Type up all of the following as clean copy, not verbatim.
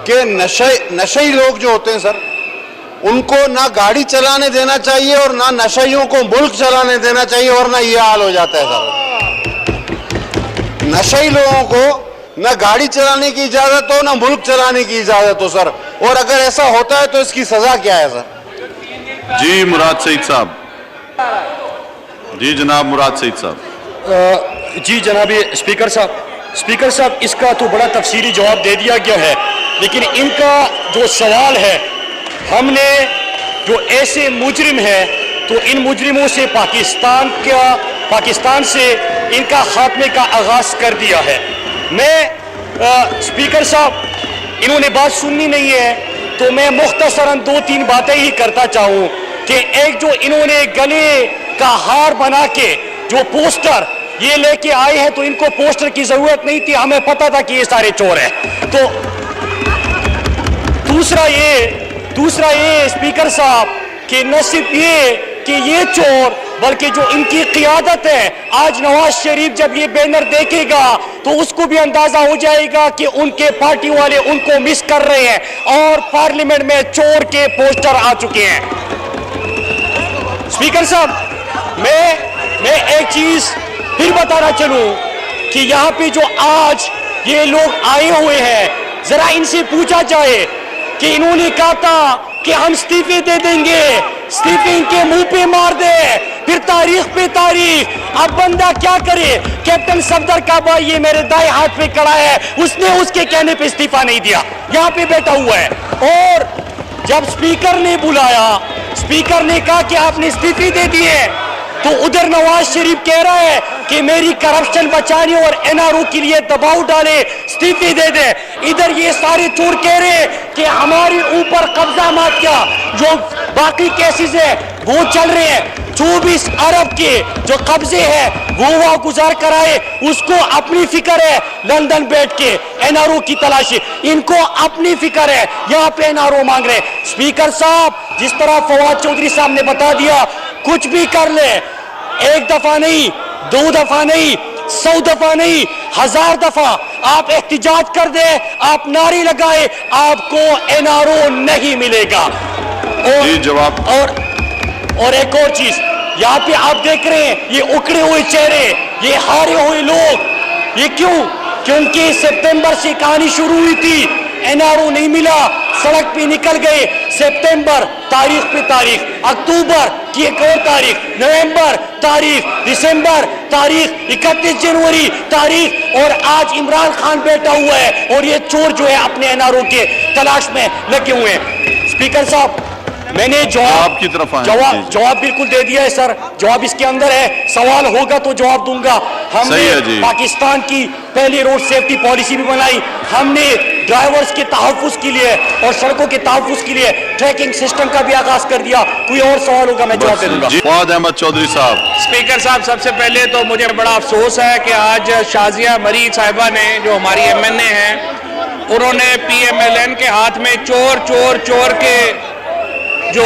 कि नशेई लोग जो होते हैं सर, उनको ना गाड़ी चलाने देना चाहिए और ना नशेइयों को मुल्क चलाने देना चाहिए, वरना ये हाल हो जाता है सर। नशेई लोगों को ना गाड़ी चलाने की इजाजत हो, ना मुल्क चलाने की इजाजत हो सर। और अगर ऐसा होता है तो इसकी सजा क्या है सर? जी मुराद सईद साहब। जी जनाब मुराद सईद साहब। जी जनाब स्पीकर साहब, इसका तो बड़ा तफसीली जवाब दे दिया गया है, लेकिन इनका जो सवाल है, हमने जो ऐसे मुजरिम है तो इन मुजरिमों से पाकिस्तान से इनका खात्मे का आगाज कर दिया है। मैं स्पीकर साहब, इन्होंने बात सुननी नहीं है तो मैं मुख्तसरन 2-3 बातें ही करता चाहूँ कि एक जो इन्होंने गले का हार बना के जो पोस्टर ये लेके आए हैं, तो इनको पोस्टर की जरूरत नहीं थी, हमें पता था कि ये सारे चोर हैं। तो दूसरा ये स्पीकर साहब कि न सिर्फ ये कि ये चोर, बल्कि जो इनकी क़ियादत है, आज नवाज शरीफ जब ये बैनर देखेगा तो उसको भी अंदाजा हो जाएगा कि उनके पार्टी वाले उनको मिस कर रहे हैं और पार्लियामेंट में चोर के पोस्टर आ चुके हैं। स्पीकर साहब, मैं एक चीज फिर बताना चलूं कि यहाँ पे जो आज ये लोग आए हुए हैं, जरा इनसे पूछा जाए कि इन्होंने कहा था कि हम इस्तीफे दे देंगे, इस्तीफे इनके मुंह पे मार दे, फिर तारीख पे तारीख। अब बंदा क्या करे? कैप्टन सफदर का भाई ये मेरे दाएं हाथ पे खड़ा है, उसने उसके कहने पे इस्तीफा नहीं दिया, यहाँ पे बैठा हुआ है। और जब स्पीकर ने बुलाया, स्पीकर ने कहा कि आपने इस्तीफे दे दिए, तो उधर नवाज शरीफ कह रहा है कि मेरी करप्शन बचाने और एनआरओ के लिए दबाव डाले, इस्तीफे दे दे। इधर ये सारे चोर कह रहे कि हमारे ऊपर कब्जा मत किया, जो बाकी केसेस है वो चल रहे हैं, 24 अरब के जो कब्जे हैं वो गुजार कराए, उसको अपनी फिक्र है लंदन बैठ के एनआरओ की तलाशी, इनको अपनी फिक्र है, यहाँ पे एनआरओ मांग रहे। स्पीकर साहब, जिस तरह फवाद चौधरी साहब ने बता दिया, कुछ भी कर ले, 1 दफा नहीं, 2 दफा नहीं, 100 दफा नहीं, 1000 दफा आप एहतिजाज कर दे, आप नारे लगाए, आपको एनआरओ नहीं मिलेगा। और जवाब। और एक और चीज, यहाँ पे आप देख रहे हैं ये उखड़े हुए चेहरे, ये हारे हुए लोग, ये क्यों? क्योंकि सितंबर से कहानी शुरू हुई थी, एनआरओ नहीं मिला, सड़क पे निकल गए, सितंबर तारीख पे तारीख, अक्टूबर की एक और तारीख, नवंबर तारीख, दिसंबर तारीख, 31 जनवरी तारीख, और आज इमरान खान बैठा हुआ है और ये चोर जो है अपने एनआरओ के तलाश में लगे हुए हैं। स्पीकर साहब, मैंने जवाब बिल्कुल दे दिया है सर, जवाब इसके अंदर है, सवाल होगा तो जवाब दूंगा। हमने पाकिस्तान की पहली रोड सेफ्टी पॉलिसी भी बनाई, हमने ड्राइवर्स के तहफ़्फ़ुज़ के लिए और सड़कों के तहफ़्फ़ुज़ के लिए ट्रैकिंग सिस्टम का भी आगाज कर दिया। कोई और सवाल होगा मैं जवाब दे दूंगा। फवाद अहमद चौधरी साहब। स्पीकर साहब, सबसे पहले तो मुझे बड़ा अफसोस है कि आज शाजिया मरी साहिबा ने, जो हमारी MNA हैं, उन्होंने PMLN के हाथ में चोर के जो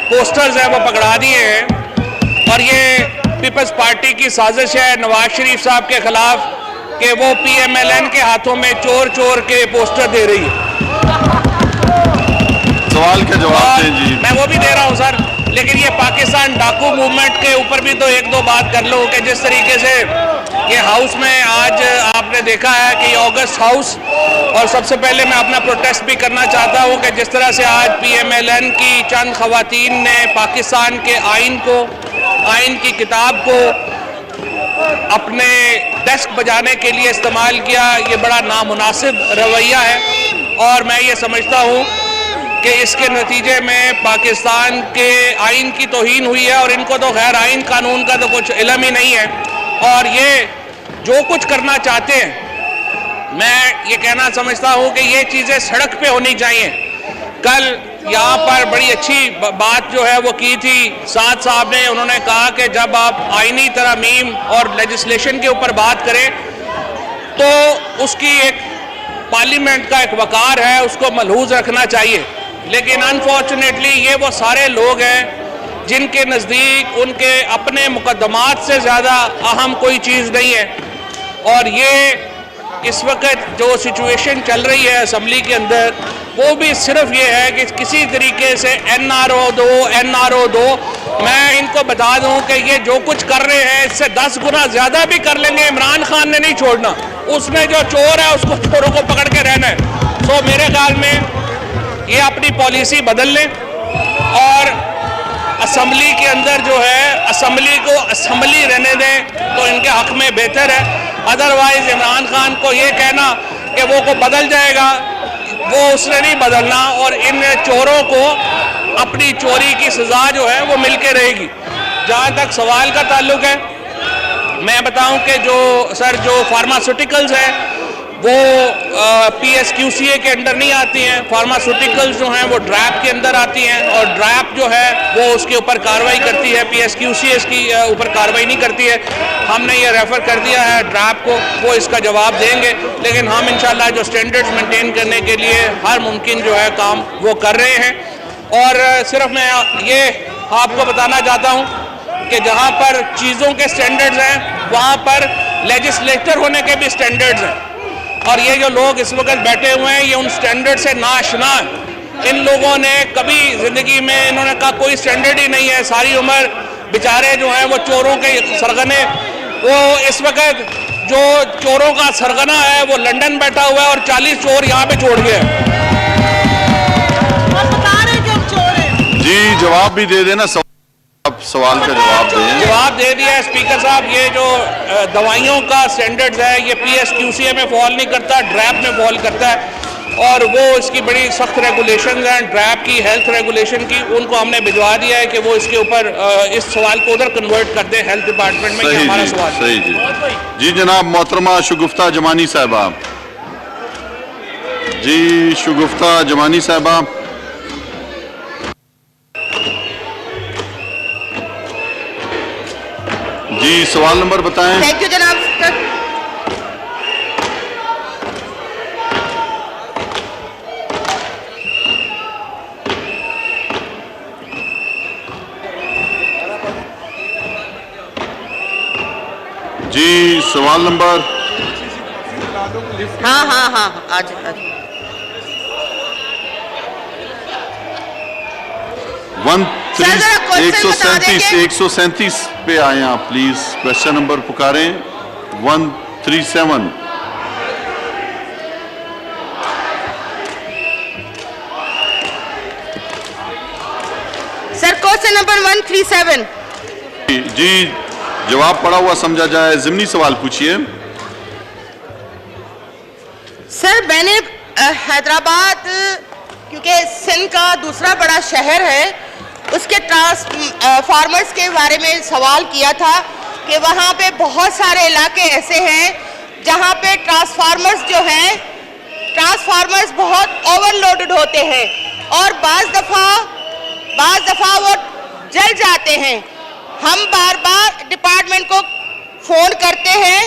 पोस्टर्स हैं वो पकड़ा दिए हैं, और ये पीपल्स पार्टी की साजिश है नवाज शरीफ साहब के खिलाफ कि वो PMLN के हाथों में चोर के पोस्टर दे रही है। सवाल का जवाब दें जी। मैं वो भी दे रहा हूँ सर, लेकिन ये पाकिस्तान डाकू मूवमेंट के ऊपर भी तो 1-2 बात कर लो कि जिस तरीके से ये हाउस में आज आपने देखा है कि ऑगस्ट हाउस, और सबसे पहले मैं अपना प्रोटेस्ट भी करना चाहता हूँ कि जिस तरह से आज PMLN की चंद खवातीन ने पाकिस्तान के आइन की किताब को अपने डेस्क बजाने के लिए इस्तेमाल किया, ये बड़ा नामुनासिब रवैया है, और मैं ये समझता हूँ कि इसके नतीजे में पाकिस्तान के आइन की तौहीन हुई है, और इनको तो खैर आइन कानून का तो कुछ इल्म ही नहीं है, और ये जो कुछ करना चाहते हैं, मैं ये कहना समझता हूँ कि ये चीज़ें सड़क पे होनी चाहिए। कल यहाँ पर बड़ी अच्छी बात जो है वो की थी साद साहब ने, उन्होंने कहा कि जब आप आइनी तरमीम और लेजिस्लेशन के ऊपर बात करें तो उसकी एक पार्लियामेंट का एक वकार है, उसको मलहूज रखना चाहिए। लेकिन अनफॉर्चुनेटली ये वो सारे लोग हैं जिनके नज़दीक उनके अपने मुकदमात से ज़्यादा अहम कोई चीज़ नहीं है, और ये इस वक्त जो सिचुएशन चल रही है असम्बली के अंदर वो भी सिर्फ ये है कि किसी तरीके से NRO दो। मैं इनको बता दूं कि ये जो कुछ कर रहे हैं इससे 10 गुना ज़्यादा भी कर लेंगे, इमरान खान ने नहीं छोड़ना। उसमें जो चोर है उसको चोरों को पकड़ के रहना है। तो मेरे ख्याल में ये अपनी पॉलिसी बदल लें और असम्बली के अंदर जो है असम्बली को असम्बली रहने दें तो इनके हक में बेहतर है। अदरवाइज इमरान खान को ये कहना कि वो को बदल जाएगा, वो उसने नहीं बदलना और इन चोरों को अपनी चोरी की सज़ा जो है वो मिल के रहेगी। जहाँ तक सवाल का ताल्लुक है, मैं बताऊं कि जो फार्मास्यूटिकल्स हैं वो PSQCA के अंडर नहीं आती हैं। फार्मास्यूटिकल्स जो हैं वो ड्रैप के अंदर आती हैं और ड्रैप जो है वो उसके ऊपर कार्रवाई करती है, PSQCA इसकी ऊपर कार्रवाई नहीं करती है। हमने ये रेफ़र कर दिया है ड्रैप को, वो इसका जवाब देंगे। लेकिन हम इंशाल्लाह जो स्टैंडर्ड्स मेंटेन करने के लिए हर मुमकिन जो है काम वो कर रहे हैं। और सिर्फ मैं ये आपको बताना चाहता हूँ कि जहाँ पर चीज़ों के स्टैंडर्ड्स हैं वहाँ पर लेजिस्लेटर होने के भी स्टैंडर्ड्स हैं। और ये जो लोग इस वक्त बैठे हुए हैं ये उन स्टैंडर्ड से नाआशना है। इन लोगों ने कभी ज़िंदगी में इन्होंने कहा कोई स्टैंडर्ड ही नहीं है। सारी उम्र बेचारे जो हैं वो चोरों के सरगने, वो इस वक्त जो चोरों का सरगना है वो लंदन बैठा हुआ है और 40 चोर यहाँ पे छोड़ गए। जी जवाब भी दे देना, आप सवाल का जवाब दे दिया है स्पीकर साहब। ये जो दवाइयों का स्टैंडर्ड्स है ये PSQCA में फॉल नहीं करता, ड्रैप में फॉल करता है और वो इसकी बड़ी सख्त रेगुलेशंस हैं ड्रैप की, हेल्थ रेगुलेशन की। उनको हमने भिजवा दिया है कि वो इसके ऊपर इस सवाल को उधर कन्वर्ट कर दें हेल्थ डिपार्टमेंट में। कि हमारा सवाल सही जी जनाब मोहतरमा शगुफ्ता जमानी साहबा। जी शगुफ्ता जमानी साहबा। जी सवाल नंबर बताएं। थैंक यू जनाब। जी सवाल नंबर। हाँ आज 137 पे आए आप प्लीज। क्वेश्चन नंबर पुकारें 137। Sir question number 137। जी जवाब पड़ा हुआ समझा जाए, ज़िमनी सवाल पूछिए। सर मैंने हैदराबाद क्योंकि सिंध का दूसरा बड़ा शहर है उसके ट्रांसफार्मर्स के बारे में सवाल किया था कि वहाँ पे बहुत सारे इलाके ऐसे हैं जहाँ पे ट्रांसफार्मर्स जो हैं ट्रांसफार्मर्स बहुत ओवरलोडेड होते हैं और बाज़ दफ़ा वो जल जाते हैं। हम बार बार डिपार्टमेंट को फ़ोन करते हैं।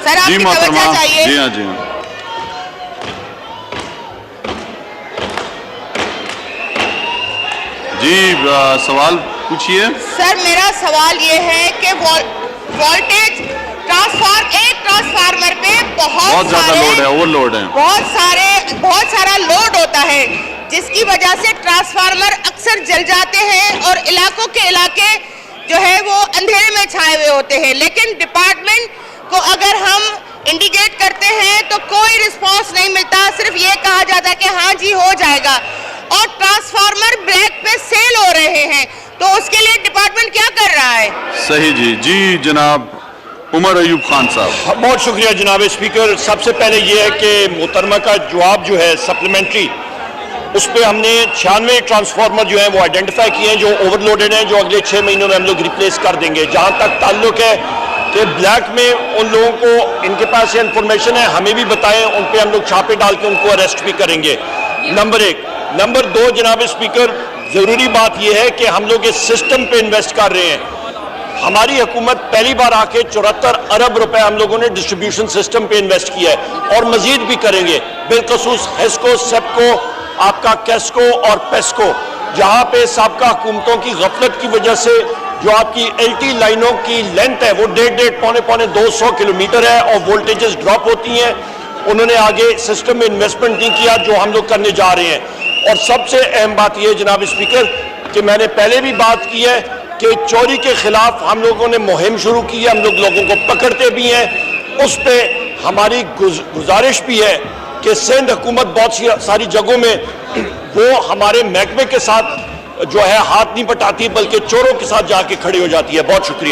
सर आपकी तवज्जो चाहिए। जी हाँ जी हाँ। जी सवाल पूछिए। सर मेरा सवाल ये है कि वोल्टेज एक ट्रांसफार्मर पे बहुत ज्यादा लोड है, ओवरलोड है, बहुत सारा लोड होता है जिसकी वजह से ट्रांसफार्मर अक्सर जल जाते हैं और इलाकों के इलाके जो है वो अंधेरे में छाए हुए होते हैं। लेकिन डिपार्टमेंट को अगर हम इंडिकेट करते हैं तो कोई रिस्पांस नहीं मिलता, सिर्फ ये कहा जाता है कि हाँ जी हो जाएगा और ट्रांसफार्मर ब्लैक पे सेल हो रहे हैं। तो उसके लिए डिपार्टमेंट क्या कर रहा है? सही जी जनाब उमर अयूब खान साहब। बहुत शुक्रिया जनाब स्पीकर। सबसे पहले ये है कि मोहतरमा का जवाब जो है सप्लीमेंट्री उस पर हमने 96 ट्रांसफार्मर जो हैं वो आइडेंटिफाई किए हैं जो ओवरलोडेड हैं, जो अगले 6 महीनों में हम लोग रिप्लेस कर देंगे। जहाँ तक ताल्लुक है कि ब्लैक में उन लोगों को इनके पास ये इन्फॉर्मेशन है हमें भी बताएं, उन पे हम लोग छापे डाल के उनको अरेस्ट भी करेंगे। नंबर 1। नंबर 2 जनाब स्पीकर, ज़रूरी बात यह है कि हम लोग इस सिस्टम पे इन्वेस्ट कर रहे हैं। हमारी हुकूमत पहली बार आके 74 अरब रुपए हम लोगों ने डिस्ट्रीब्यूशन सिस्टम पे इन्वेस्ट किया है और मजीद भी करेंगे, बिलखसूस हेस्को, सेप्को, आपका कैस्को और पेस्को। जहां पे साबका हुकूमतों की गफलत की वजह से जो आपकी एलटी लाइनों की लेंथ है वो 1.5 पौने 200 किलोमीटर है और वोल्टेजेस ड्रॉप होती हैं। उन्होंने आगे सिस्टम में इन्वेस्टमेंट नहीं किया जो हम लोग करने जा रहे हैं। और सबसे अहम बात यह जनाब स्पीकर कि मैंने पहले भी बात की है कि चोरी के खिलाफ हम लोगों ने मुहिम शुरू की है, हम लोगों को पकड़ते भी हैं। उस पर हमारी गुजारिश भी है कि सिंध हुकूमत बहुत सारी जगहों में वो हमारे महकमे के साथ जो है हाथ नहीं बटाती बल्कि चोरों के साथ जाके खड़ी हो जाती है। बहुत शुक्रिया।